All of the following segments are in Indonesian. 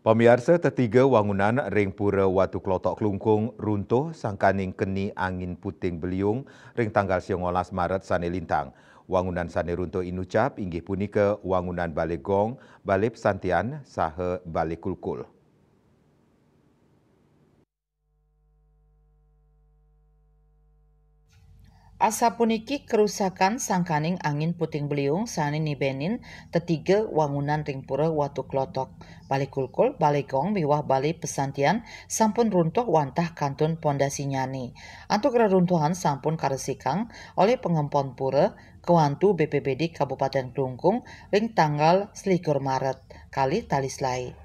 Pemirsa tetiga wangunan ring pura Watu Klotok Kelungkung runtuh sangkaning keni angin puting beliung ring tanggal 19 Maret sane lintang. Wangunan sane runtuh inucap inggih punika wangunan Balai Gong, Balai Pesantian saha Balai Kulkul. Asapuniki kerusakan sangkaning angin puting beliung sane nibenin tetiga wangunan ring pura Watu Klotok, Balai Kulkul, Balai Gong miwah Balai Pesantian sampun runtuh wantah kantun pondasi nyani. Antuk reruntuhan sampun karesikang oleh pengempon pura kewantu BPBD Kabupaten Kelungkung ring tanggal 21 Maret kali talislai.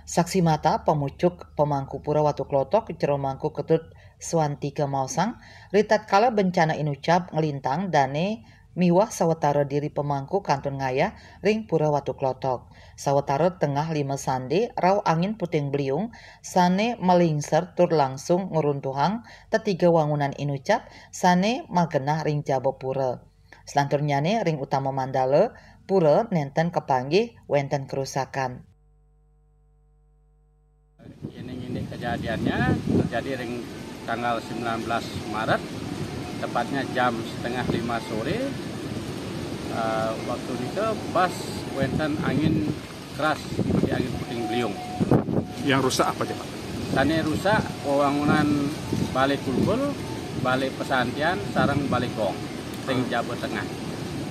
Saksi mata pemucuk pemangku pura Watu Klotok jero mangku ketut Swantika Mausang ritat kala bencana inucap ngelintang dane miwah sawetara diri pemangku kantun ngayah ring pura Watu Klotok. Sawetara tengah 5 sande raw angin puting beliung sane melingser tur langsung nguruntuhang tetiga wangunan inucap sane magenah ring jaba pura. Selanturnyane ring utama Mandala pura nenten kepanggih wenten kerusakan. Ini kejadiannya terjadi ring tanggal 19 Maret, tepatnya jam setengah 5 sore. Waktu itu pas wenten angin keras seperti angin puting beliung. Yang rusak apa aja Pak? Sane rusak wangunan Balai Kulkul, Balai Pesantian, sareng Balai Gong, ring Jawa Tengah.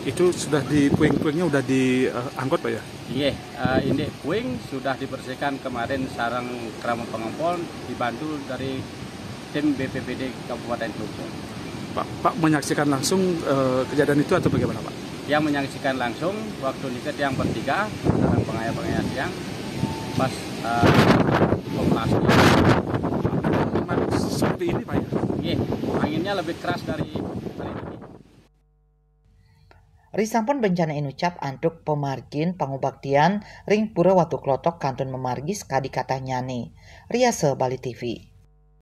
Itu sudah di puing-puingnya udah diangkut Pak ya? Iya, ini puing sudah dibersihkan kemarin sarang kerama pengempon dibantu dari tim BPBD Kabupaten Kelungkung. Pak menyaksikan langsung kejadian itu atau bagaimana Pak? Yang menyaksikan langsung waktu niket yang bertiga sarang pengayah siang pas operasi. Seperti ini Pak ya? Iya, anginnya lebih keras dari ini. Risampun bencana inucap antuk pemargin pangubaktian ring pura Watu Klotok kantun memargis kadi kata nyane. Riase Bali TV.